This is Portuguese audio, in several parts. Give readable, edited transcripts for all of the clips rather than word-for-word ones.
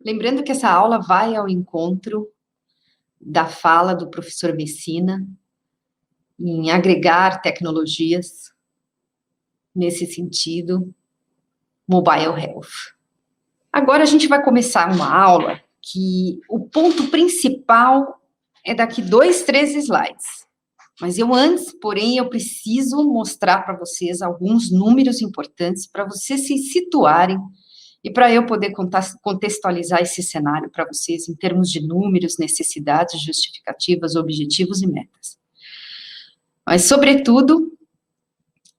Lembrando que essa aula vai ao encontro da fala do professor Messina em agregar tecnologias nesse sentido, mobile health. Agora a gente vai começar uma aula que o ponto principal é daqui 2, 3 slides. Mas porém, eu preciso mostrar para vocês alguns números importantes para vocês se situarem e para eu poder contextualizar esse cenário para vocês em termos de números, necessidades, justificativas, objetivos e metas. Mas, sobretudo,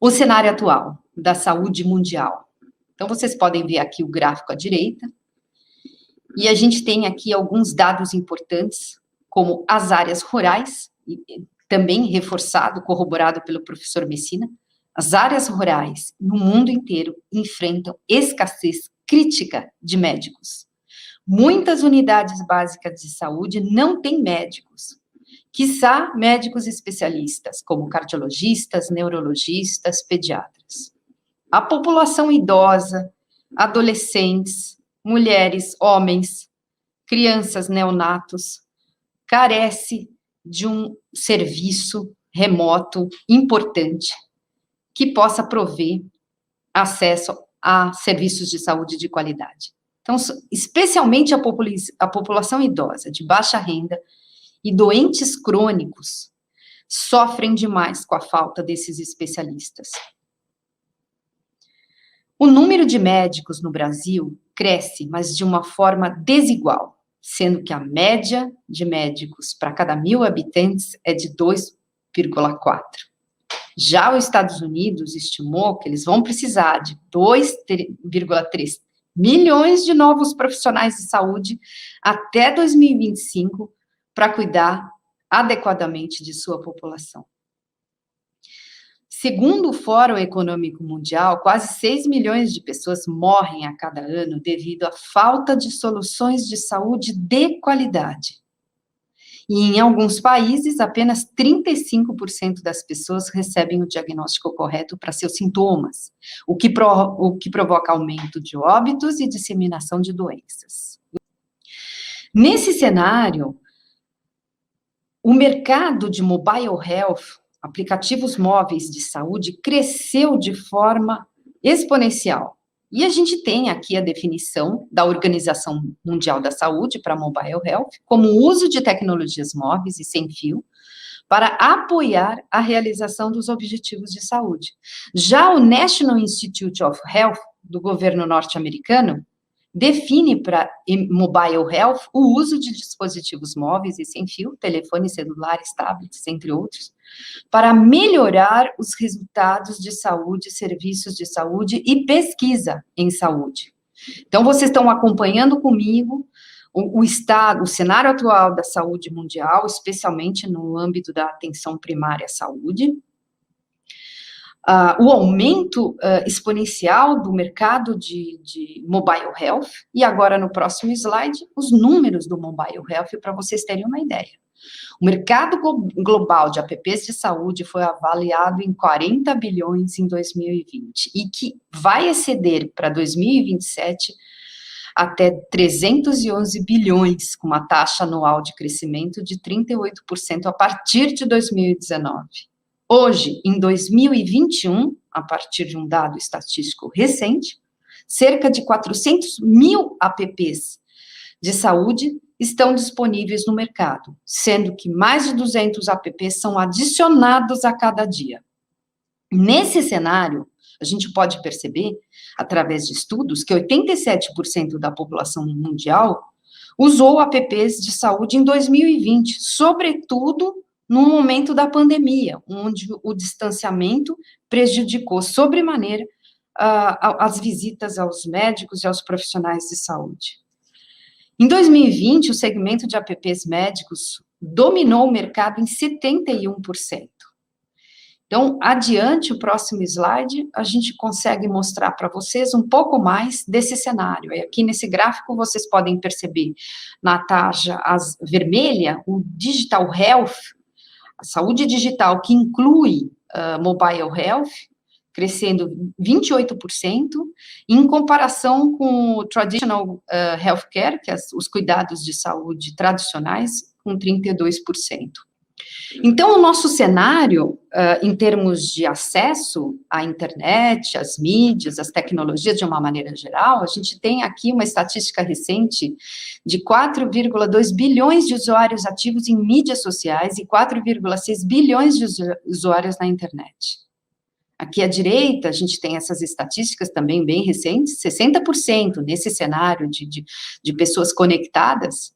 o cenário atual da saúde mundial. Então, vocês podem ver aqui o gráfico à direita, e a gente tem aqui alguns dados importantes, como as áreas rurais, também reforçado, corroborado pelo professor Messina, as áreas rurais no mundo inteiro enfrentam escassez crítica de médicos. Muitas unidades básicas de saúde não têm médicos, quiçá médicos especialistas, como cardiologistas, neurologistas, pediatras. A população idosa, adolescentes, mulheres, homens, crianças, neonatos, carece de um serviço remoto importante que possa prover acesso a serviços de saúde de qualidade. Então, especialmente a população idosa, de baixa renda e doentes crônicos, sofrem demais com a falta desses especialistas. O número de médicos no Brasil cresce, mas de uma forma desigual, sendo que a média de médicos para cada 1.000 habitantes é de 2,4. Já os Estados Unidos estimou que eles vão precisar de 2,3 milhões de novos profissionais de saúde até 2025 para cuidar adequadamente de sua população. Segundo o Fórum Econômico Mundial, quase 6 milhões de pessoas morrem a cada ano devido à falta de soluções de saúde de qualidade. E em alguns países, apenas 35% das pessoas recebem o diagnóstico correto para seus sintomas, o que provoca aumento de óbitos e disseminação de doenças. Nesse cenário, o mercado de mobile health, aplicativos móveis de saúde, cresceu de forma exponencial. E a gente tem aqui a definição da Organização Mundial da Saúde para mobile health, como o uso de tecnologias móveis e sem fio para apoiar a realização dos objetivos de saúde. Já o National Institute of Health, do governo norte-americano, define para mobile health o uso de dispositivos móveis e sem fio, telefones celulares, tablets, entre outros, para melhorar os resultados de saúde, serviços de saúde e pesquisa em saúde. Então, vocês estão acompanhando comigo o estado, o cenário atual da saúde mundial, especialmente no âmbito da atenção primária à saúde, o aumento exponencial do mercado de mobile health, e agora no próximo slide, os números do mobile health, para vocês terem uma ideia. O mercado global de apps de saúde foi avaliado em 40 bilhões em 2020, e que vai exceder para 2027 até 311 bilhões, com uma taxa anual de crescimento de 38% a partir de 2019. Hoje, em 2021, a partir de um dado estatístico recente, cerca de 400 mil apps de saúde estão disponíveis no mercado, sendo que mais de 200 apps são adicionados a cada dia. Nesse cenário, a gente pode perceber, através de estudos, que 87% da população mundial usou apps de saúde em 2020, sobretudo no momento da pandemia, onde o distanciamento prejudicou sobremaneira as visitas aos médicos e aos profissionais de saúde. Em 2020, o segmento de apps médicos dominou o mercado em 71%. Então, adiante, o próximo slide, a gente consegue mostrar para vocês um pouco mais desse cenário. E aqui nesse gráfico, vocês podem perceber na tarja vermelha, o Digital Health, a saúde digital, que inclui mobile health, crescendo 28%, em comparação com o traditional healthcare, que é os cuidados de saúde tradicionais, com 32%. Então, o nosso cenário, em termos de acesso à internet, às mídias, às tecnologias de uma maneira geral, a gente tem aqui uma estatística recente de 4,2 bilhões de usuários ativos em mídias sociais e 4,6 bilhões de usuários na internet. Aqui à direita, a gente tem essas estatísticas também bem recentes, 60% nesse cenário de pessoas conectadas.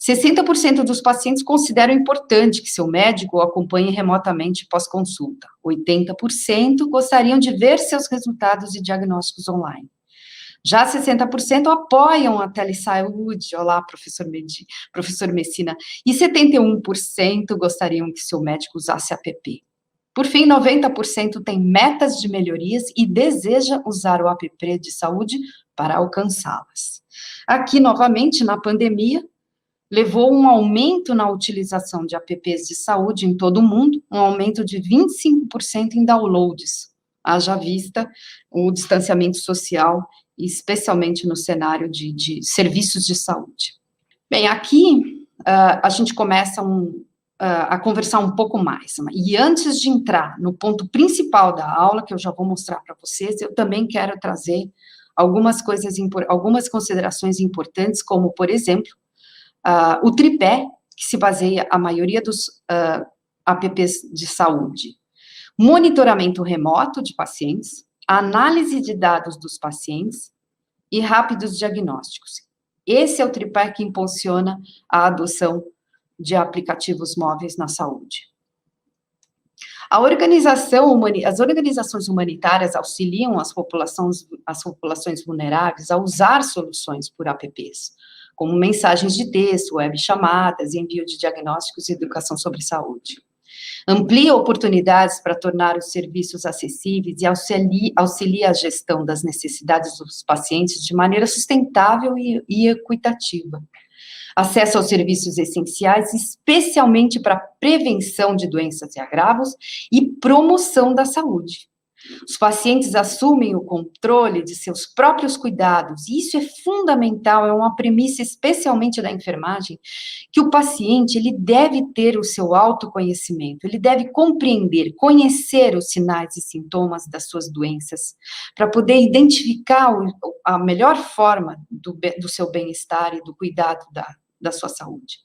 60% dos pacientes consideram importante que seu médico o acompanhe remotamente pós-consulta. 80% gostariam de ver seus resultados e diagnósticos online. Já 60% apoiam a telesaúde, olá, professor Messina, e 71% gostariam que seu médico usasse app. Por fim, 90% tem metas de melhorias e deseja usar o app de saúde para alcançá-las. Aqui, novamente, na pandemia, levou um aumento na utilização de apps de saúde em todo o mundo, um aumento de 25% em downloads, haja vista o distanciamento social, especialmente no cenário de serviços de saúde. Bem, aqui a gente começa a conversar um pouco mais, e antes de entrar no ponto principal da aula, que eu já vou mostrar para vocês, eu também quero trazer algumas considerações importantes, como, por exemplo, o tripé, que se baseia a maioria dos apps de saúde. Monitoramento remoto de pacientes, análise de dados dos pacientes e rápidos diagnósticos. Esse é o tripé que impulsiona a adoção de aplicativos móveis na saúde. As organizações humanitárias auxiliam as populações vulneráveis a usar soluções por apps, como mensagens de texto, web chamadas, envio de diagnósticos e educação sobre saúde. Amplia oportunidades para tornar os serviços acessíveis e auxilia a gestão das necessidades dos pacientes de maneira sustentável e equitativa. Acesso aos serviços essenciais, especialmente para prevenção de doenças e agravos e promoção da saúde. Os pacientes assumem o controle de seus próprios cuidados, e isso é fundamental, é uma premissa especialmente da enfermagem, que o paciente, ele deve ter o seu autoconhecimento, ele deve compreender, conhecer os sinais e sintomas das suas doenças, para poder identificar a melhor forma do seu bem-estar e do cuidado da sua saúde.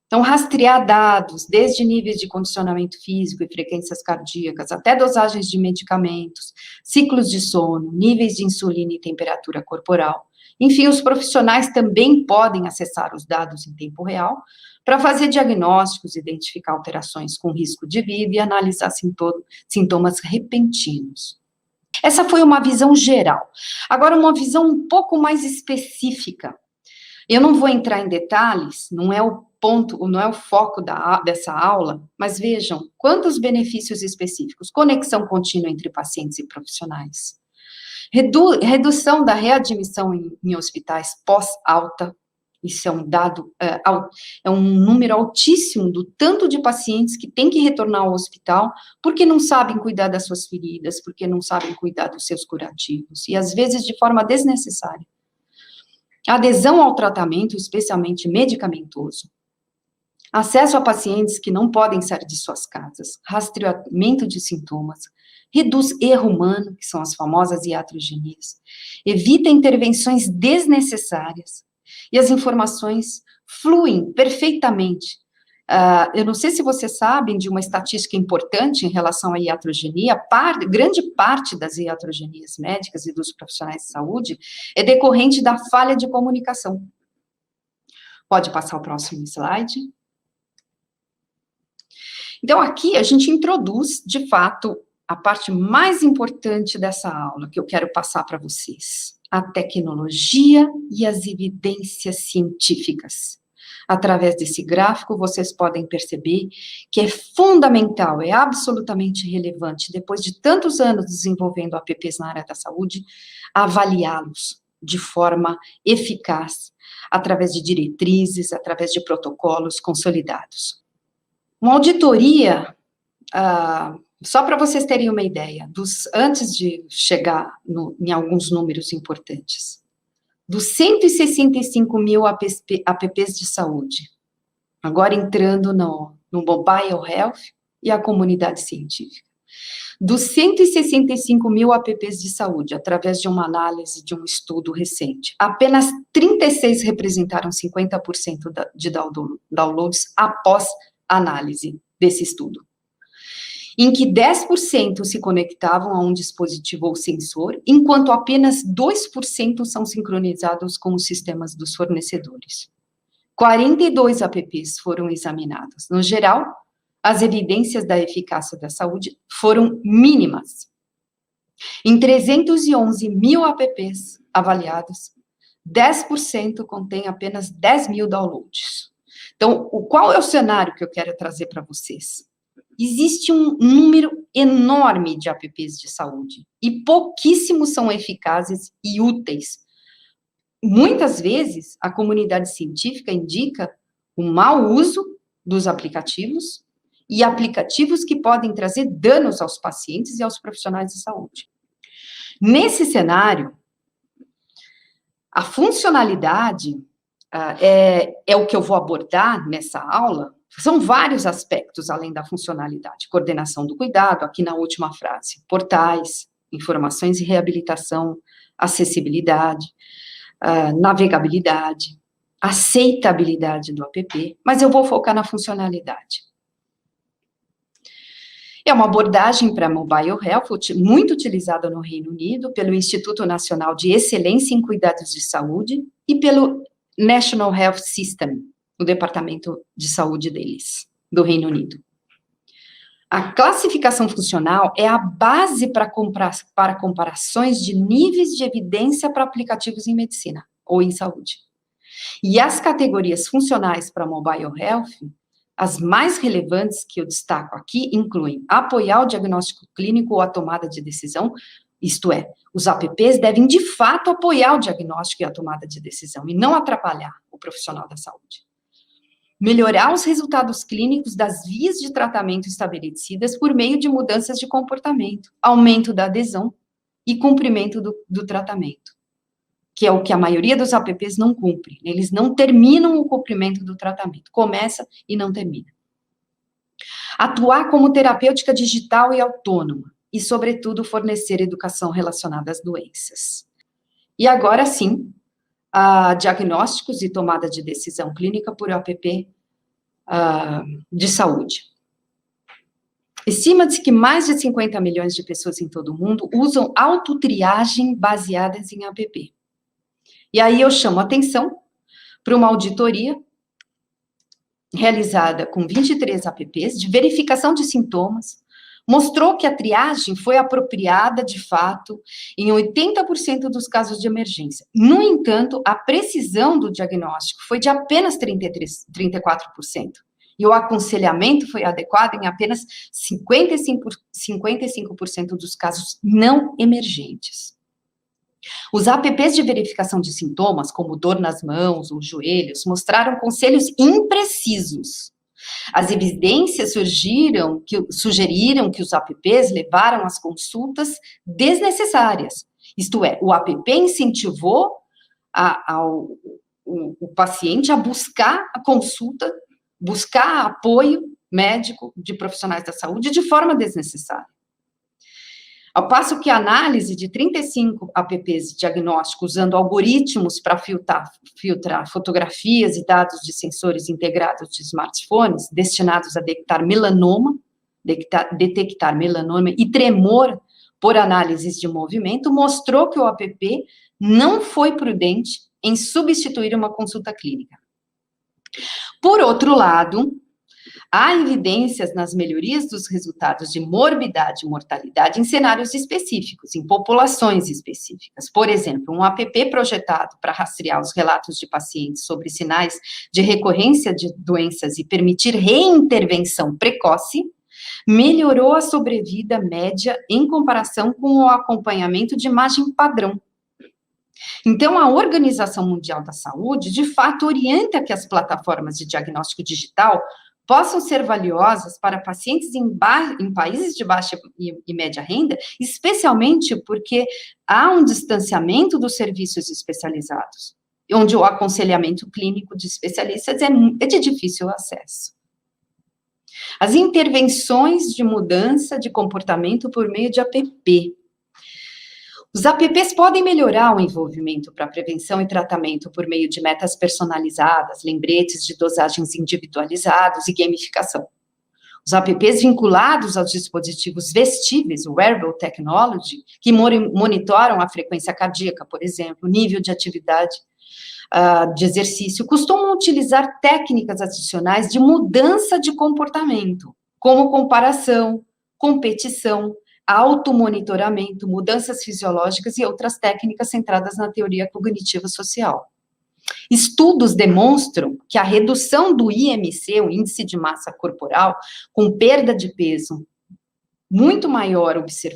Então, rastrear dados, desde níveis de condicionamento físico e frequências cardíacas, até dosagens de medicamentos, ciclos de sono, níveis de insulina e temperatura corporal. Enfim, os profissionais também podem acessar os dados em tempo real para fazer diagnósticos, identificar alterações com risco de vida e analisar sintomas repentinos. Essa foi uma visão geral. Agora, uma visão um pouco mais específica. Eu não vou entrar em detalhes, não é o foco dessa aula, mas vejam quantos benefícios específicos. Conexão contínua entre pacientes e profissionais. Redução da readmissão em hospitais pós-alta. Isso é um dado, é um número altíssimo do tanto de pacientes que têm que retornar ao hospital porque não sabem cuidar das suas feridas, porque não sabem cuidar dos seus curativos, e às vezes de forma desnecessária. Adesão ao tratamento, especialmente medicamentoso. Acesso a pacientes que não podem sair de suas casas. Rastreamento de sintomas. Reduz erro humano, que são as famosas iatrogenias. Evita intervenções desnecessárias. E as informações fluem perfeitamente. Eu não sei se vocês sabem de uma estatística importante em relação à iatrogenia. Grande parte das iatrogenias médicas e dos profissionais de saúde é decorrente da falha de comunicação. Pode passar o próximo slide. Então, aqui a gente introduz, de fato, a parte mais importante dessa aula que eu quero passar para vocês: a tecnologia e as evidências científicas. Através desse gráfico, vocês podem perceber que é fundamental, é absolutamente relevante, depois de tantos anos desenvolvendo apps na área da saúde, avaliá-los de forma eficaz, através de diretrizes, através de protocolos consolidados. Uma auditoria Só para vocês terem uma ideia, antes de chegar em alguns números importantes, dos 165 mil apps de saúde, agora entrando no Mobile Health e a comunidade científica, dos 165 mil apps de saúde, através de uma análise de um estudo recente, apenas 36 representaram 50% de downloads após análise desse estudo, em que 10% se conectavam a um dispositivo ou sensor, enquanto apenas 2% são sincronizados com os sistemas dos fornecedores. 42 apps foram examinados. No geral, as evidências da eficácia da saúde foram mínimas. Em 311 mil apps avaliados, 10% contém apenas 10 mil downloads. Então, qual é o cenário que eu quero trazer para vocês? Existe um número enorme de apps de saúde, e pouquíssimos são eficazes e úteis. Muitas vezes, a comunidade científica indica o mau uso dos aplicativos, e aplicativos que podem trazer danos aos pacientes e aos profissionais de saúde. Nesse cenário, a funcionalidade é o que eu vou abordar nessa aula. São vários aspectos além da funcionalidade. Coordenação do cuidado, aqui na última frase. Portais, informações e reabilitação, acessibilidade, navegabilidade, aceitabilidade do app, mas eu vou focar na funcionalidade. É uma abordagem para Mobile Health muito utilizada no Reino Unido pelo Instituto Nacional de Excelência em Cuidados de Saúde e pelo National Health System, o departamento de saúde deles, do Reino Unido. A classificação funcional é a base para comparações de níveis de evidência para aplicativos em medicina ou em saúde. E as categorias funcionais para Mobile Health, as mais relevantes que eu destaco aqui, incluem apoiar o diagnóstico clínico ou a tomada de decisão, isto é, os apps devem de fato apoiar o diagnóstico e a tomada de decisão, e não atrapalhar o profissional da saúde. Melhorar os resultados clínicos das vias de tratamento estabelecidas por meio de mudanças de comportamento, aumento da adesão e cumprimento do tratamento, que é o que a maioria dos apps não cumpre. Eles não terminam o cumprimento do tratamento, começa e não termina. Atuar como terapêutica digital e autônoma, e, sobretudo, fornecer educação relacionada às doenças. E agora sim, diagnósticos e tomada de decisão clínica por app de saúde. Estima-se que mais de 50 milhões de pessoas em todo o mundo usam autotriagem baseadas em app. E aí eu chamo a atenção para uma auditoria realizada com 23 apps de verificação de sintomas, mostrou que a triagem foi apropriada, de fato, em 80% dos casos de emergência. No entanto, a precisão do diagnóstico foi de apenas 34%, e o aconselhamento foi adequado em apenas 55% dos casos não emergentes. Os apps de verificação de sintomas, como dor nas mãos ou joelhos, mostraram conselhos imprecisos. As evidências sugeriram que os apps levaram às consultas desnecessárias. Isto é, o app incentivou o paciente a buscar a consulta, buscar apoio médico de profissionais da saúde de forma desnecessária. Ao passo que a análise de 35 apps de diagnóstico usando algoritmos para filtrar fotografias e dados de sensores integrados de smartphones destinados a detectar melanoma e tremor por análises de movimento, mostrou que o app não foi prudente em substituir uma consulta clínica. Por outro lado, há evidências nas melhorias dos resultados de morbidade e mortalidade em cenários específicos, em populações específicas. Por exemplo, um app projetado para rastrear os relatos de pacientes sobre sinais de recorrência de doenças e permitir reintervenção precoce, melhorou a sobrevida média em comparação com o acompanhamento de imagem padrão. Então, a Organização Mundial da Saúde, de fato, orienta que as plataformas de diagnóstico digital possam ser valiosas para pacientes em países de baixa e média renda, especialmente porque há um distanciamento dos serviços especializados, onde o aconselhamento clínico de especialistas é de difícil acesso. As intervenções de mudança de comportamento por meio de APP. Os APPs podem melhorar o envolvimento para prevenção e tratamento por meio de metas personalizadas, lembretes de dosagens individualizados e gamificação. Os APPs vinculados aos dispositivos vestíveis, o Wearable Technology, que monitoram a frequência cardíaca, por exemplo, o nível de atividade de exercício, costumam utilizar técnicas adicionais de mudança de comportamento, como comparação, competição, automonitoramento, mudanças fisiológicas e outras técnicas centradas na teoria cognitiva social. Estudos demonstram que a redução do IMC, o índice de massa corporal, com perda de peso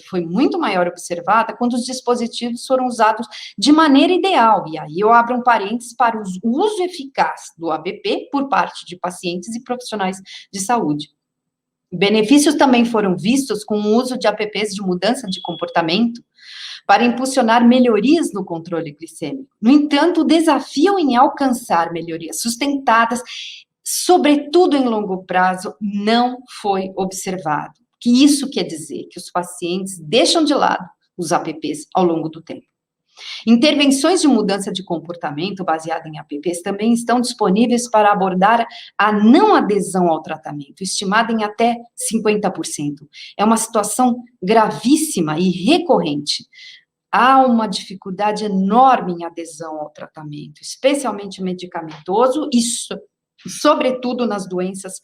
foi muito maior observada quando os dispositivos foram usados de maneira ideal. E aí eu abro um parênteses para o uso eficaz do APP por parte de pacientes e profissionais de saúde. Benefícios também foram vistos com o uso de APPs de mudança de comportamento para impulsionar melhorias no controle glicêmico. No entanto, o desafio em alcançar melhorias sustentadas, sobretudo em longo prazo, não foi observado. Que isso quer dizer? Que os pacientes deixam de lado os APPs ao longo do tempo. Intervenções de mudança de comportamento baseadas em APPs também estão disponíveis para abordar a não adesão ao tratamento, estimada em até 50%. É uma situação gravíssima e recorrente. Há uma dificuldade enorme em adesão ao tratamento, especialmente medicamentoso e, sobretudo, nas doenças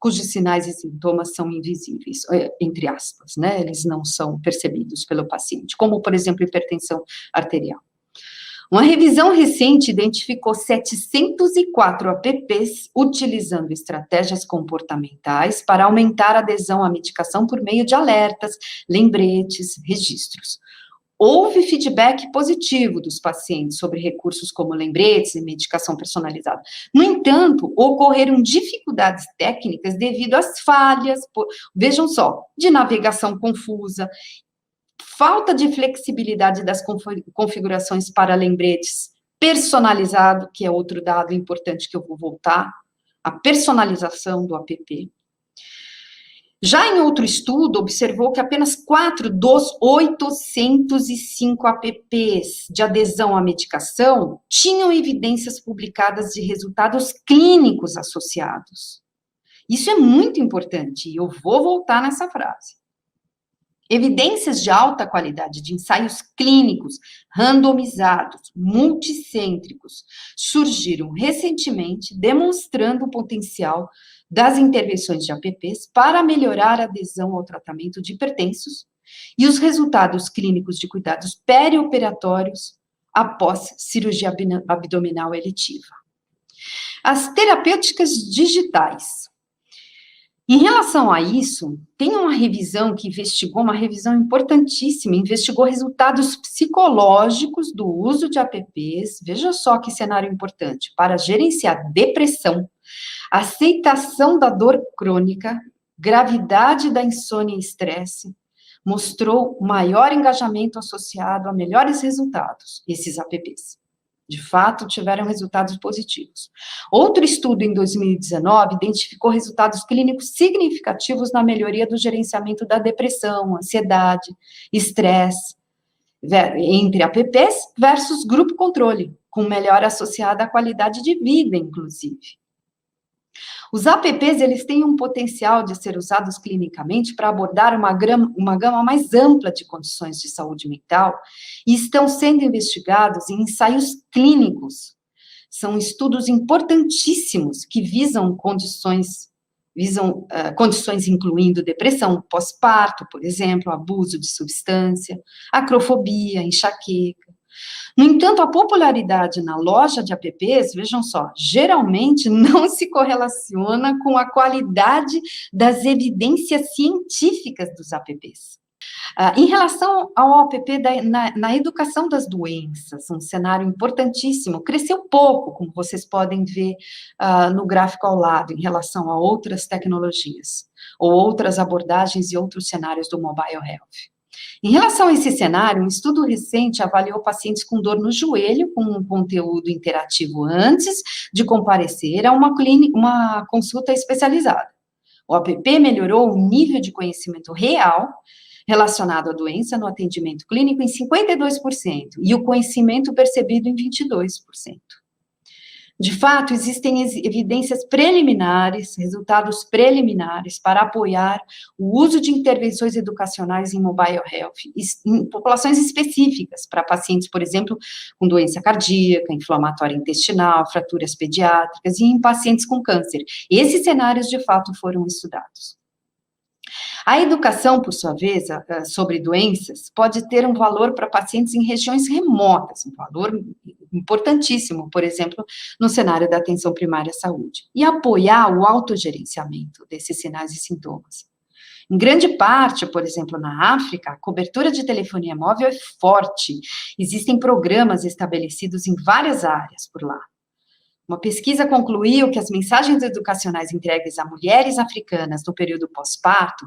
cujos sinais e sintomas são invisíveis, entre aspas, né? Eles não são percebidos pelo paciente, como, por exemplo, hipertensão arterial. Uma revisão recente identificou 704 APPs utilizando estratégias comportamentais para aumentar a adesão à medicação por meio de alertas, lembretes, registros. Houve feedback positivo dos pacientes sobre recursos como lembretes e medicação personalizada. No entanto, ocorreram dificuldades técnicas devido às falhas, vejam só, de navegação confusa, falta de flexibilidade das configurações para lembretes personalizado, que é outro dado importante que eu vou voltar, a personalização do APP. Já em outro estudo, observou que apenas 4 dos 805 APPs de adesão à medicação tinham evidências publicadas de resultados clínicos associados. Isso é muito importante, e eu vou voltar nessa frase. Evidências de alta qualidade de ensaios clínicos, randomizados, multicêntricos, surgiram recentemente, demonstrando o potencial das intervenções de APPs para melhorar a adesão ao tratamento de hipertensos e os resultados clínicos de cuidados perioperatórios após cirurgia abdominal eletiva. As terapêuticas digitais. Em relação a isso, tem uma revisão que investigou, uma revisão importantíssima, investigou resultados psicológicos do uso de APPs, veja só que cenário importante, para gerenciar depressão, aceitação da dor crônica, gravidade da insônia e estresse, mostrou maior engajamento associado a melhores resultados, esses APPs. De fato, tiveram resultados positivos. Outro estudo, em 2019, identificou resultados clínicos significativos na melhoria do gerenciamento da depressão, ansiedade, estresse, entre APPs versus grupo controle, com melhora associada à qualidade de vida, inclusive. Os APPs, eles têm um potencial de ser usados clinicamente para abordar uma gama mais ampla de condições de saúde mental e estão sendo investigados em ensaios clínicos. São estudos importantíssimos que visam condições incluindo depressão pós-parto, por exemplo, abuso de substância, acrofobia, enxaqueca. No entanto, a popularidade na loja de APPs, vejam só, geralmente não se correlaciona com a qualidade das evidências científicas dos APPs. Em relação ao APP na educação das doenças, um cenário importantíssimo, cresceu pouco, como vocês podem ver no gráfico ao lado, em relação a outras tecnologias, ou outras abordagens e outros cenários do mobile health. Em relação a esse cenário, um estudo recente avaliou pacientes com dor no joelho, com um conteúdo interativo antes de comparecer a uma consulta especializada. O APP melhorou o nível de conhecimento real relacionado à doença no atendimento clínico em 52%, e o conhecimento percebido em 22%. De fato, existem evidências preliminares, resultados preliminares, para apoiar o uso de intervenções educacionais em mobile health, em populações específicas, para pacientes, por exemplo, com doença cardíaca, inflamatória intestinal, fraturas pediátricas, e em pacientes com câncer. Esses cenários, de fato, foram estudados. A educação, por sua vez, sobre doenças, pode ter um valor para pacientes em regiões remotas, um valor importantíssimo, por exemplo, no cenário da atenção primária à saúde, e apoiar o autogerenciamento desses sinais e sintomas. Em grande parte, por exemplo, na África, a cobertura de telefonia móvel é forte, existem programas estabelecidos em várias áreas por lá. Uma pesquisa concluiu que as mensagens educacionais entregues a mulheres africanas no período pós-parto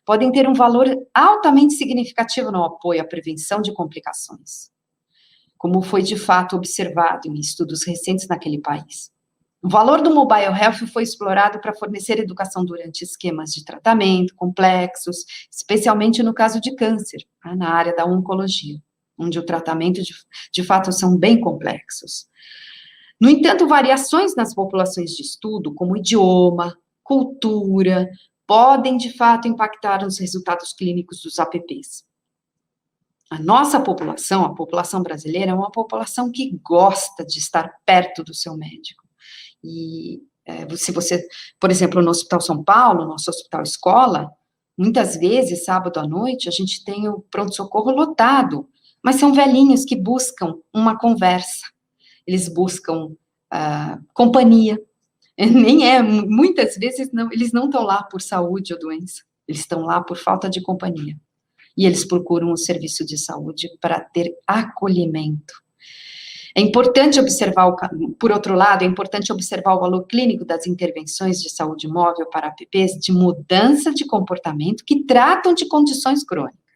podem ter um valor altamente significativo no apoio à prevenção de complicações, como foi de fato observado em estudos recentes naquele país. O valor do mobile health foi explorado para fornecer educação durante esquemas de tratamento complexos, especialmente no caso de câncer, na área da oncologia, onde o tratamento de fato são bem complexos. No entanto, variações nas populações de estudo, como idioma, cultura, podem, de fato, impactar os resultados clínicos dos APPs. A nossa população, a população brasileira, é uma população que gosta de estar perto do seu médico. E se você, por exemplo, no Hospital São Paulo, nosso hospital escola, muitas vezes, sábado à noite, a gente tem o pronto-socorro lotado, mas são velhinhos que buscam uma conversa. Eles buscam companhia, muitas vezes não, eles não estão lá por saúde ou doença, eles estão lá por falta de companhia, e eles procuram um serviço de saúde para ter acolhimento. É importante observar, por outro lado, é importante observar o valor clínico das intervenções de saúde móvel para APPs de mudança de comportamento que tratam de condições crônicas.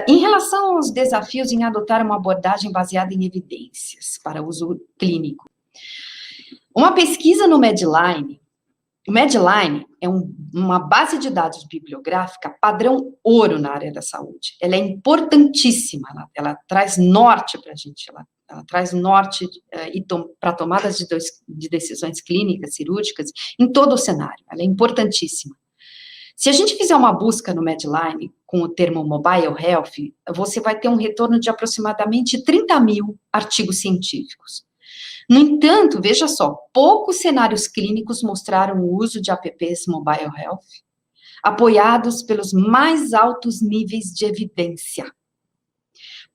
Em relação aos desafios em adotar uma abordagem baseada em evidências para uso clínico, uma pesquisa no Medline, o Medline é uma base de dados bibliográfica padrão ouro na área da saúde. Ela é importantíssima, ela traz norte para a gente, ela traz norte para tomadas de decisões clínicas, cirúrgicas, em todo o cenário, ela é importantíssima. Se a gente fizer uma busca no Medline com o termo mobile health, você vai ter um retorno de aproximadamente 30 mil artigos científicos. No entanto, veja só, poucos cenários clínicos mostraram o uso de APPs mobile health, apoiados pelos mais altos níveis de evidência.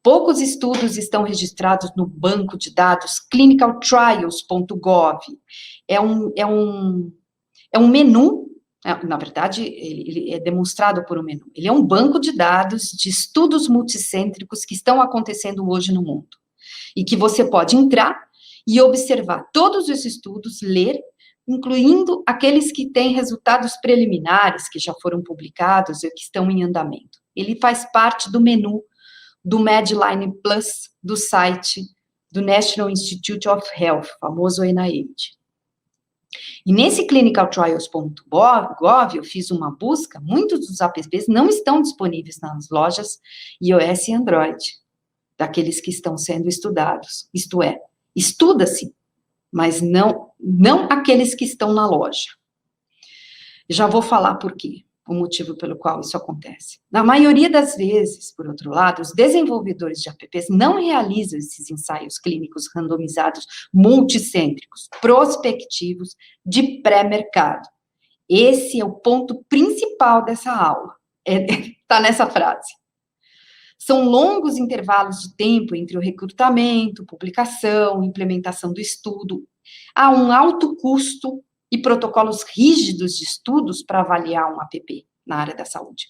Poucos estudos estão registrados no banco de dados clinicaltrials.gov. É um menu. Na verdade, ele é demonstrado por um menu. Ele é um banco de dados de estudos multicêntricos que estão acontecendo hoje no mundo. E que você pode entrar e observar todos os estudos, ler, incluindo aqueles que têm resultados preliminares, que já foram publicados e que estão em andamento. Ele faz parte do menu do Medline Plus, do site do National Institute of Health, famoso NIH. E nesse clinicaltrials.gov eu fiz uma busca, muitos dos apps não estão disponíveis nas lojas iOS e Android, daqueles que estão sendo estudados, isto é, estuda-se, mas não aqueles que estão na loja. Já vou falar por quê, o motivo pelo qual isso acontece. Na maioria das vezes, por outro lado, os desenvolvedores de apps não realizam esses ensaios clínicos randomizados multicêntricos, prospectivos, de pré-mercado. Esse é o ponto principal dessa aula, está nessa frase. São longos intervalos de tempo entre o recrutamento, publicação, implementação do estudo. Há um alto custo e protocolos rígidos de estudos para avaliar um APP na área da saúde.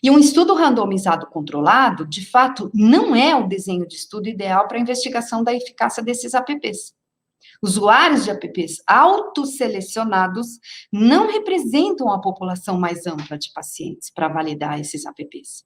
E um estudo randomizado controlado, de fato, não é o desenho de estudo ideal para a investigação da eficácia desses apps. Usuários de apps autosselecionados não representam a população mais ampla de pacientes para validar esses apps.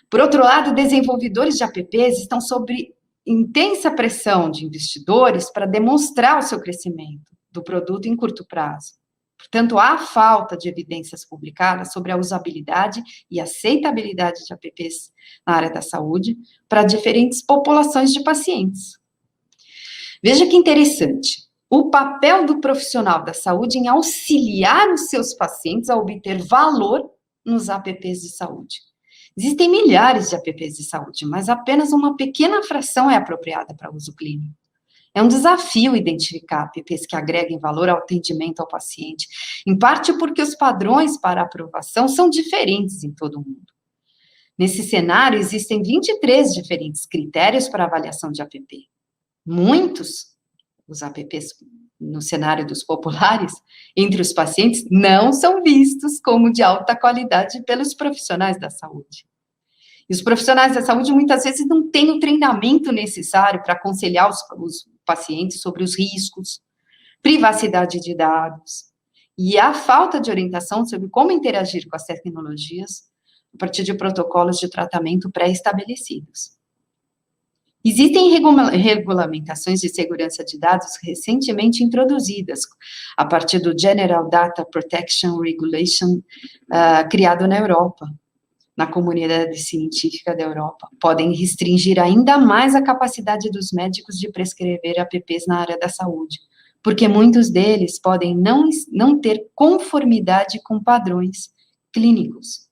Por outro lado, desenvolvedores de apps estão sob intensa pressão de investidores para demonstrar o seu crescimento do produto em curto prazo. Portanto, há falta de evidências publicadas sobre a usabilidade e aceitabilidade de apps na área da saúde para diferentes populações de pacientes. Veja que interessante, o papel do profissional da saúde em auxiliar os seus pacientes a obter valor nos apps de saúde. Existem milhares de apps de saúde, mas apenas uma pequena fração é apropriada para uso clínico. É um desafio identificar apps que agreguem valor ao atendimento ao paciente, em parte porque os padrões para aprovação são diferentes em todo o mundo. Nesse cenário, existem 23 diferentes critérios para avaliação de app. Muitos, os apps no cenário dos populares, entre os pacientes, não são vistos como de alta qualidade pelos profissionais da saúde. E os profissionais da saúde muitas vezes não têm o treinamento necessário para aconselhar os pacientes sobre os riscos, privacidade de dados, e a falta de orientação sobre como interagir com as tecnologias a partir de protocolos de tratamento pré-estabelecidos. Existem regulamentações de segurança de dados recentemente introduzidas, a partir do General Data Protection Regulation, criado na Europa, na comunidade científica da Europa. Podem restringir ainda mais a capacidade dos médicos de prescrever apps na área da saúde, porque muitos deles podem não ter conformidade com padrões clínicos.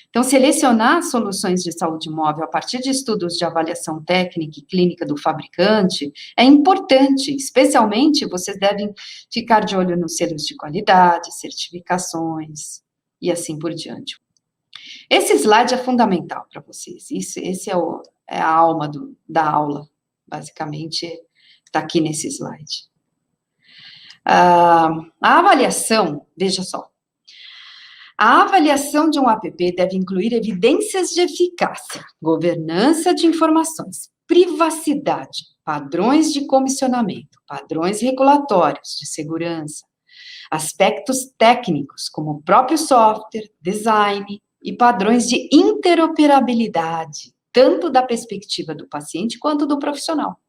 Então, selecionar soluções de saúde móvel a partir de estudos de avaliação técnica e clínica do fabricante é importante, especialmente vocês devem ficar de olho nos selos de qualidade, certificações e assim por diante. Esse slide é fundamental para vocês, esse é a alma da aula, basicamente está aqui nesse slide. A avaliação, veja só, a avaliação de um app deve incluir evidências de eficácia, governança de informações, privacidade, padrões de comissionamento, padrões regulatórios de segurança, aspectos técnicos, como o próprio software, design e padrões de interoperabilidade, tanto da perspectiva do paciente quanto do profissional.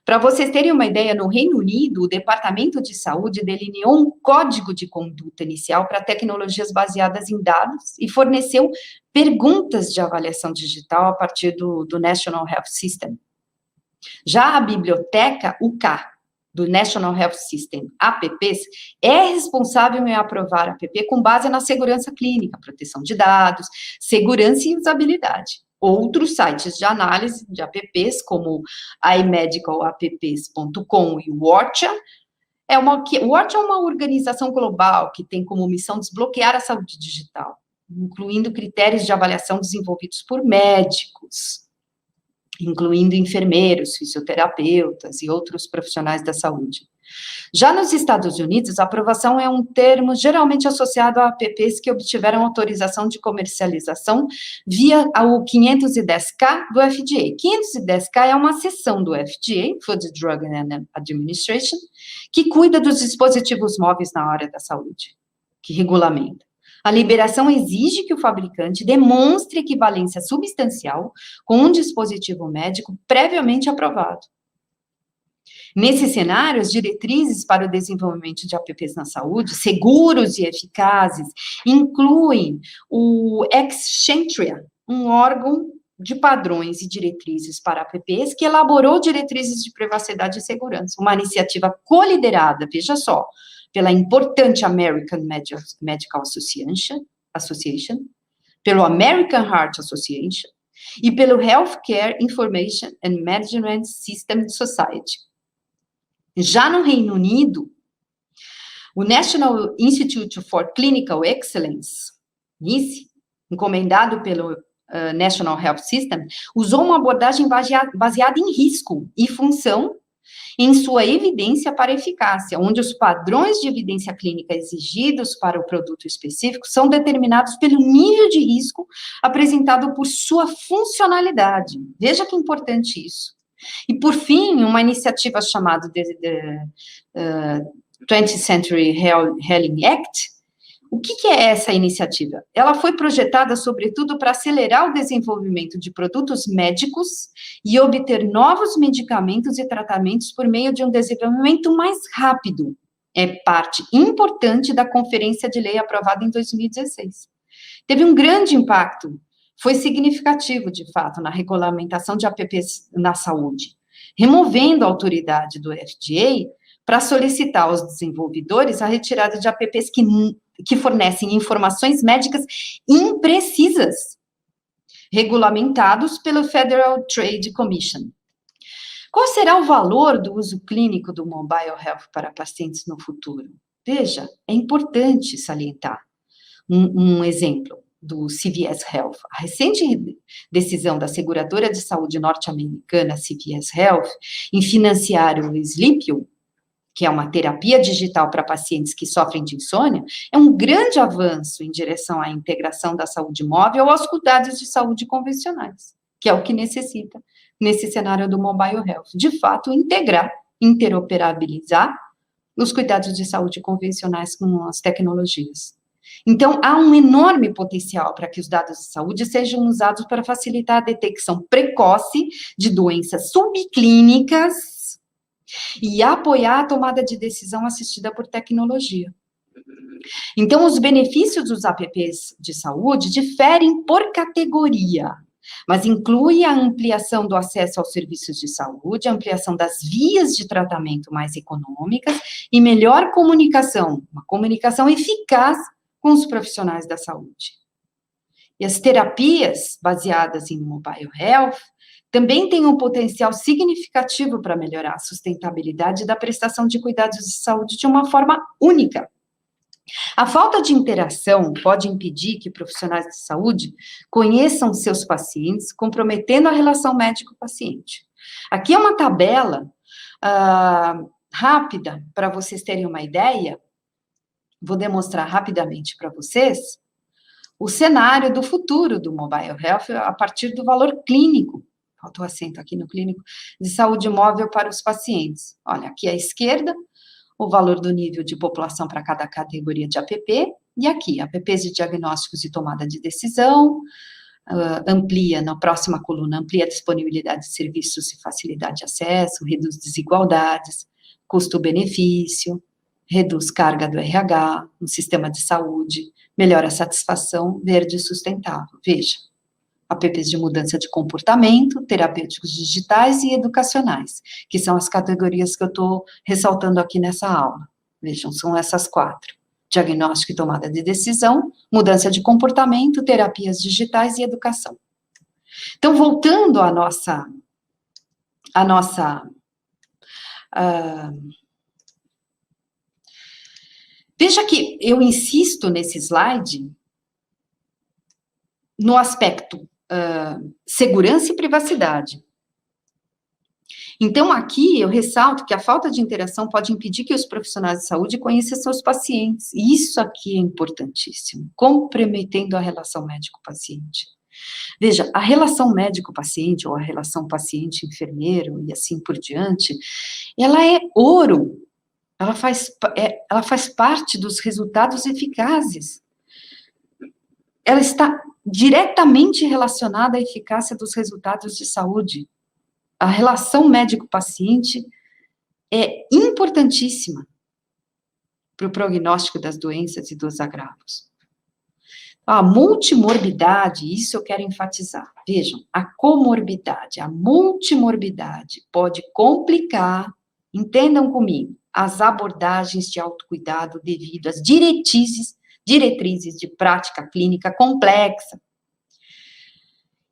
Para vocês terem uma ideia, no Reino Unido, o Departamento de Saúde delineou um código de conduta inicial para tecnologias baseadas em dados e forneceu perguntas de avaliação digital a partir do National Health System. Já a biblioteca UK, do National Health System, APPs, é responsável em aprovar app com base na segurança clínica, proteção de dados, segurança e usabilidade. Outros sites de análise de apps, como imedicalapps.com e Watcha, Watcha é uma organização global que tem como missão desbloquear a saúde digital, incluindo critérios de avaliação desenvolvidos por médicos, incluindo enfermeiros, fisioterapeutas e outros profissionais da saúde. Já nos Estados Unidos, a aprovação é um termo geralmente associado a apps que obtiveram autorização de comercialização via o 510K do FDA. 510K é uma seção do FDA, Food, Drug and Administration, que cuida dos dispositivos móveis na área da saúde, que regulamenta. A liberação exige que o fabricante demonstre equivalência substancial com um dispositivo médico previamente aprovado. Nesse cenário, as diretrizes para o desenvolvimento de apps na saúde, seguros e eficazes, incluem o Excentria, um órgão de padrões e diretrizes para apps que elaborou diretrizes de privacidade e segurança, uma iniciativa coliderada, veja só, pela importante American Medical Association, pelo American Heart Association e pelo Healthcare Information and Management System Society. Já no Reino Unido, o National Institute for Clinical Excellence, NICE, encomendado pelo National Health System, usou uma abordagem baseada em risco e função em sua evidência para eficácia, onde os padrões de evidência clínica exigidos para o produto específico são determinados pelo nível de risco apresentado por sua funcionalidade. Veja que importante isso. E, por fim, uma iniciativa chamada 20th Century Healing Act. O que é essa iniciativa? Ela foi projetada, sobretudo, para acelerar o desenvolvimento de produtos médicos e obter novos medicamentos e tratamentos por meio de um desenvolvimento mais rápido. É parte importante da Conferência de Lei aprovada em 2016. Teve um grande impacto, foi significativo, de fato, na regulamentação de APPs na saúde, removendo a autoridade do FDA para solicitar aos desenvolvedores a retirada de APPs que fornecem informações médicas imprecisas, regulamentados pelo Federal Trade Commission. Qual será o valor do uso clínico do mobile health para pacientes no futuro? Veja, é importante salientar um exemplo do CVS Health. A recente decisão da seguradora de saúde norte-americana CVS Health em financiar o Sleepio, que é uma terapia digital para pacientes que sofrem de insônia, é um grande avanço em direção à integração da saúde móvel aos cuidados de saúde convencionais, que é o que necessita nesse cenário do mobile health. De fato, interoperabilizar os cuidados de saúde convencionais com as tecnologias. Então, há um enorme potencial para que os dados de saúde sejam usados para facilitar a detecção precoce de doenças subclínicas e apoiar a tomada de decisão assistida por tecnologia. Então, os benefícios dos APPs de saúde diferem por categoria, mas inclui a ampliação do acesso aos serviços de saúde, a ampliação das vias de tratamento mais econômicas e melhor comunicação, uma comunicação eficaz com os profissionais da saúde. E as terapias baseadas em mobile health também têm um potencial significativo para melhorar a sustentabilidade da prestação de cuidados de saúde de uma forma única. A falta de interação pode impedir que profissionais de saúde conheçam seus pacientes, comprometendo a relação médico-paciente. Aqui é uma tabela rápida, para vocês terem uma ideia, vou demonstrar rapidamente para vocês o cenário do futuro do mobile health a partir do valor clínico. Faltou acento aqui no clínico, de saúde móvel para os pacientes. Olha, aqui à esquerda, o valor do nível de população para cada categoria de APP, e aqui, APPs de diagnósticos e tomada de decisão, amplia, na próxima coluna, amplia a disponibilidade de serviços e facilidade de acesso, reduz desigualdades, custo-benefício, reduz carga do RH, no sistema de saúde, melhora a satisfação, verde e sustentável. Veja, APPs de mudança de comportamento, terapêuticos digitais e educacionais, que são as categorias que eu estou ressaltando aqui nessa aula. Vejam, são essas 4. Diagnóstico e tomada de decisão, mudança de comportamento, terapias digitais e educação. Então, voltando à nossa veja que eu insisto nesse slide no aspecto segurança e privacidade. Então, aqui eu ressalto que a falta de interação pode impedir que os profissionais de saúde conheçam seus pacientes. E isso aqui é importantíssimo, comprometendo a relação médico-paciente. Veja, a relação médico-paciente, ou a relação paciente-enfermeiro, e assim por diante, ela é ouro. Ela faz parte dos resultados eficazes. Ela está diretamente relacionada à eficácia dos resultados de saúde. A relação médico-paciente é importantíssima para o prognóstico das doenças e dos agravos. A multimorbidade, isso eu quero enfatizar. Vejam, a multimorbidade pode complicar, entendam comigo, as abordagens de autocuidado devido às diretrizes de prática clínica complexa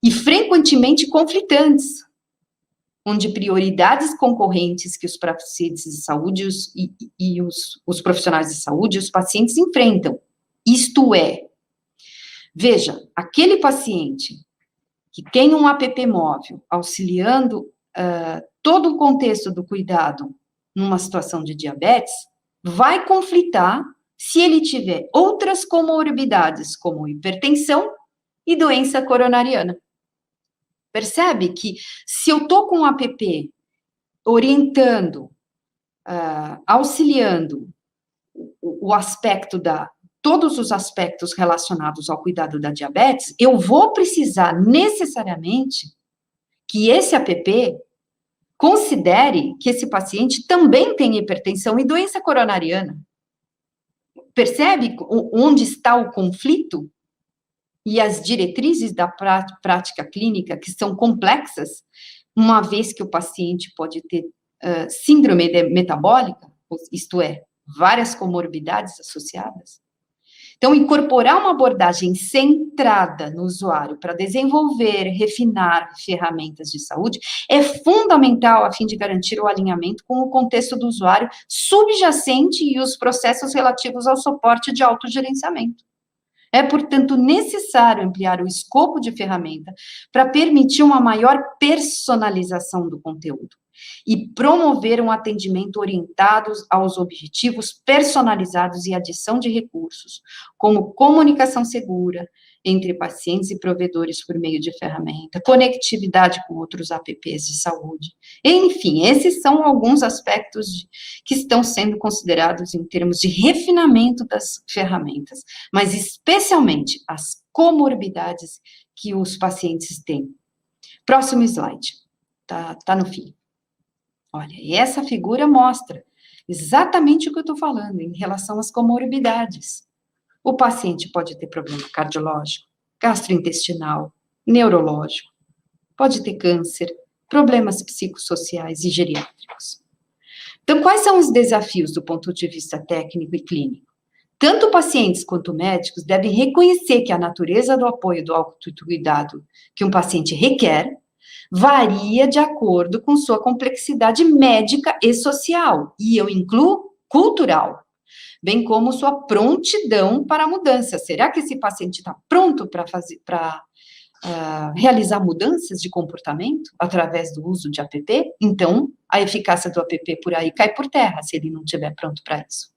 e frequentemente conflitantes, onde prioridades concorrentes que os pacientes de saúde e os profissionais de saúde e os pacientes enfrentam. Isto é, veja, aquele paciente que tem um APP móvel auxiliando todo o contexto do cuidado numa situação de diabetes vai conflitar se ele tiver outras comorbidades, como hipertensão e doença coronariana. Percebe que se eu estou com um app orientando, auxiliando o aspecto todos os aspectos relacionados ao cuidado da diabetes, eu vou precisar necessariamente que esse app considere que esse paciente também tem hipertensão e doença coronariana. Percebe onde está o conflito? E as diretrizes da prática clínica, que são complexas, uma vez que o paciente pode ter síndrome metabólica, isto é, várias comorbidades associadas. Então, incorporar uma abordagem centrada no usuário para desenvolver, refinar ferramentas de saúde é fundamental a fim de garantir o alinhamento com o contexto do usuário subjacente e os processos relativos ao suporte de autogerenciamento. É, portanto, necessário ampliar o escopo de ferramenta para permitir uma maior personalização do conteúdo e promover um atendimento orientado aos objetivos personalizados e adição de recursos, como comunicação segura entre pacientes e provedores por meio de ferramenta, conectividade com outros apps de saúde. Enfim, esses são alguns aspectos que estão sendo considerados em termos de refinamento das ferramentas, mas especialmente as comorbidades que os pacientes têm. Próximo slide, tá no fim. Olha, e essa figura mostra exatamente o que eu estou falando em relação às comorbidades. O paciente pode ter problema cardiológico, gastrointestinal, neurológico, pode ter câncer, problemas psicossociais e geriátricos. Então, quais são os desafios do ponto de vista técnico e clínico? Tanto pacientes quanto médicos devem reconhecer que a natureza do apoio do autocuidado que um paciente requer varia de acordo com sua complexidade médica e social, e eu incluo cultural, bem como sua prontidão para a mudança. Será que esse paciente está pronto para realizar mudanças de comportamento através do uso de app? Então, a eficácia do app por aí cai por terra, se ele não estiver pronto para isso.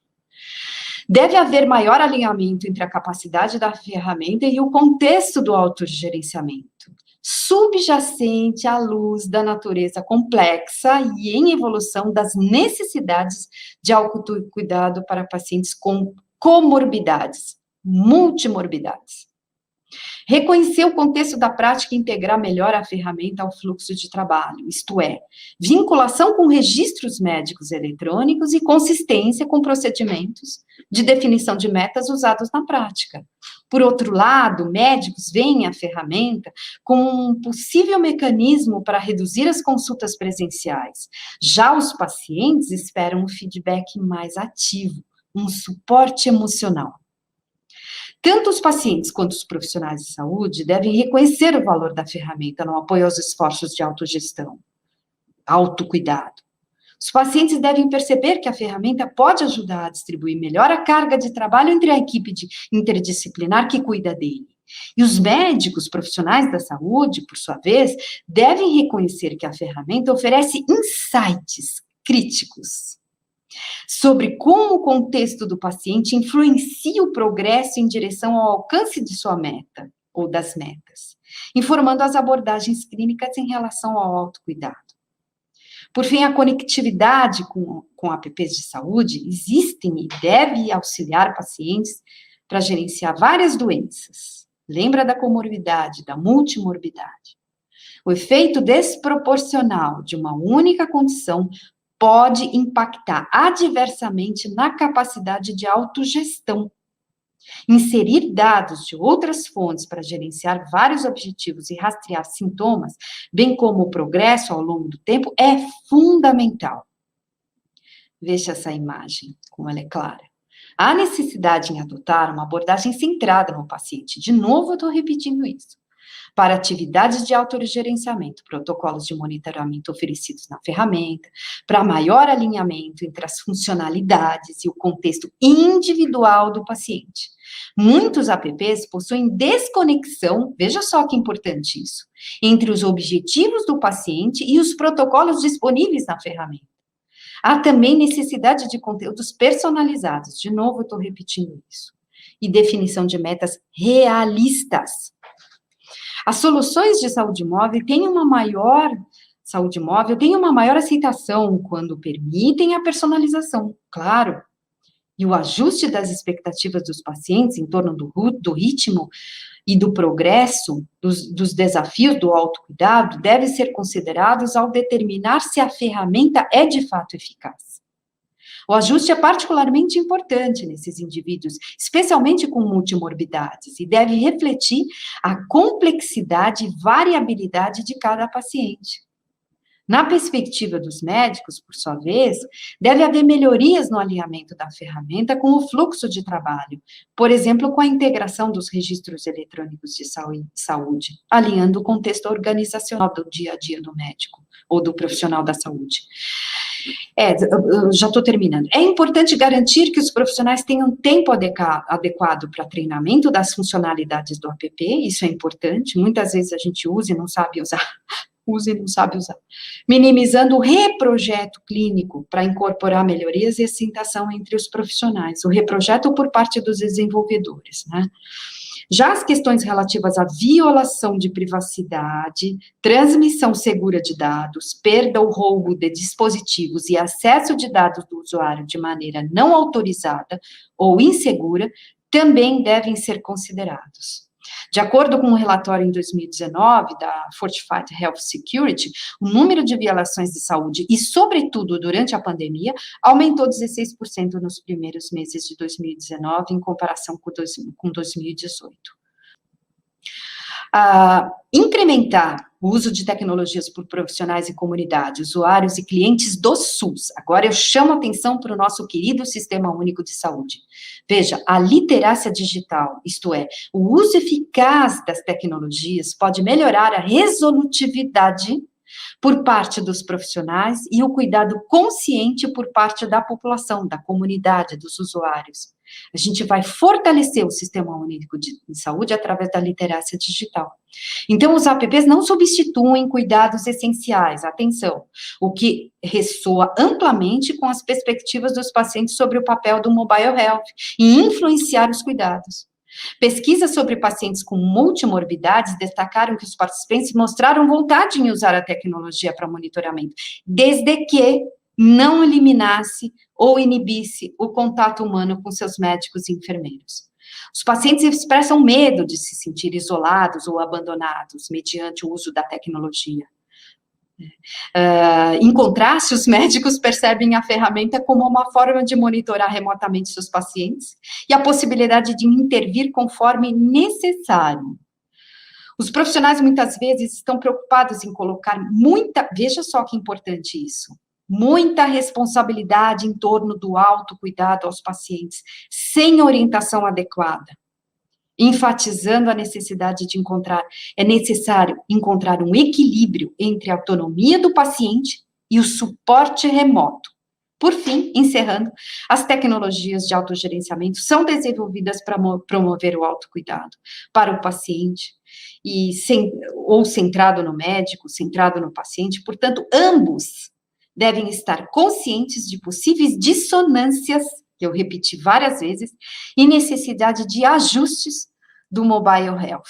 Deve haver maior alinhamento entre a capacidade da ferramenta e o contexto do autogerenciamento, subjacente à luz da natureza complexa e em evolução das necessidades de autocuidado para pacientes com comorbidades, multimorbidades. Reconhecer o contexto da prática e integrar melhor a ferramenta ao fluxo de trabalho, isto é, vinculação com registros médicos eletrônicos e consistência com procedimentos de definição de metas usados na prática. Por outro lado, médicos veem a ferramenta como um possível mecanismo para reduzir as consultas presenciais. Já os pacientes esperam um feedback mais ativo, um suporte emocional. Tanto os pacientes quanto os profissionais de saúde devem reconhecer o valor da ferramenta no apoio aos esforços de autogestão, autocuidado. Os pacientes devem perceber que a ferramenta pode ajudar a distribuir melhor a carga de trabalho entre a equipe interdisciplinar que cuida dele. E os médicos, profissionais da saúde, por sua vez, devem reconhecer que a ferramenta oferece insights críticos sobre como o contexto do paciente influencia o progresso em direção ao alcance de sua meta, ou das metas, informando as abordagens clínicas em relação ao autocuidado. Por fim, a conectividade com apps de saúde existem e deve auxiliar pacientes para gerenciar várias doenças. Lembra da comorbidade, da multimorbidade. O efeito desproporcional de uma única condição pode impactar adversamente na capacidade de autogestão. Inserir dados de outras fontes para gerenciar vários objetivos e rastrear sintomas, bem como o progresso ao longo do tempo, é fundamental. Veja essa imagem, como ela é clara. Há necessidade em adotar uma abordagem centrada no paciente. De novo, eu estou repetindo isso. para atividades de autogerenciamento, protocolos de monitoramento oferecidos na ferramenta, para maior alinhamento entre as funcionalidades e o contexto individual do paciente. Muitos apps possuem desconexão, veja só que importante isso, entre os objetivos do paciente e os protocolos disponíveis na ferramenta. Há também necessidade de conteúdos personalizados, de novo eu estou repetindo isso, e definição de metas realistas. As soluções de saúde móvel têm uma maior aceitação quando permitem a personalização, claro, e o ajuste das expectativas dos pacientes em torno do ritmo e do progresso, dos desafios do autocuidado, devem ser considerados ao determinar se a ferramenta é de fato eficaz. O ajuste é particularmente importante nesses indivíduos, especialmente com multimorbidades, e deve refletir a complexidade e variabilidade de cada paciente. Na perspectiva dos médicos, por sua vez, deve haver melhorias no alinhamento da ferramenta com o fluxo de trabalho, por exemplo, com a integração dos registros eletrônicos de saúde, alinhando o contexto organizacional do dia a dia do médico ou do profissional da saúde. Eu já estou terminando. É importante garantir que os profissionais tenham tempo adequado para treinamento das funcionalidades do app, isso é importante, muitas vezes a gente usa e não sabe usar, minimizando o reprojeto clínico para incorporar melhorias e aceitação entre os profissionais, o reprojeto por parte dos desenvolvedores, né? Já as questões relativas à violação de privacidade, transmissão segura de dados, perda ou roubo de dispositivos e acesso de dados do usuário de maneira não autorizada ou insegura, também devem ser considerados. De acordo com um relatório em 2019 da Fortified Health Security, o número de violações de saúde, e sobretudo durante a pandemia, aumentou 16% nos primeiros meses de 2019, em comparação com 2018. Incrementar o uso de tecnologias por profissionais e comunidade, usuários e clientes do SUS. Agora eu chamo a atenção para o nosso querido Sistema Único de Saúde. Veja, a literacia digital, isto é, o uso eficaz das tecnologias pode melhorar a resolutividade por parte dos profissionais e o cuidado consciente por parte da população, da comunidade, dos usuários. A gente vai fortalecer o Sistema Único de Saúde através da literacia digital. Então, os apps não substituem cuidados essenciais, atenção, o que ressoa amplamente com as perspectivas dos pacientes sobre o papel do mobile health em influenciar os cuidados. Pesquisas sobre pacientes com multimorbidades destacaram que os participantes mostraram vontade em usar a tecnologia para monitoramento, desde que não eliminasse ou inibisse o contato humano com seus médicos e enfermeiros. Os pacientes expressam medo de se sentir isolados ou abandonados mediante o uso da tecnologia. Em contraste, os médicos percebem a ferramenta como uma forma de monitorar remotamente seus pacientes e a possibilidade de intervir conforme necessário. Os profissionais, muitas vezes, estão preocupados em colocar veja só que importante isso, muita responsabilidade em torno do autocuidado aos pacientes, sem orientação adequada, enfatizando a necessidade de é necessário encontrar um equilíbrio entre a autonomia do paciente e o suporte remoto. Por fim, encerrando, as tecnologias de autogerenciamento são desenvolvidas para promover o autocuidado para o paciente, ou centrado no médico, centrado no paciente, portanto, ambos devem estar conscientes de possíveis dissonâncias, que eu repeti várias vezes, e necessidade de ajustes do mobile health.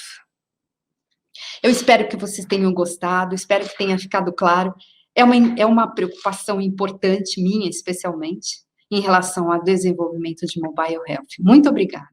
Eu espero que vocês tenham gostado, espero que tenha ficado claro. É uma preocupação importante, minha especialmente, em relação ao desenvolvimento de mobile health. Muito obrigada.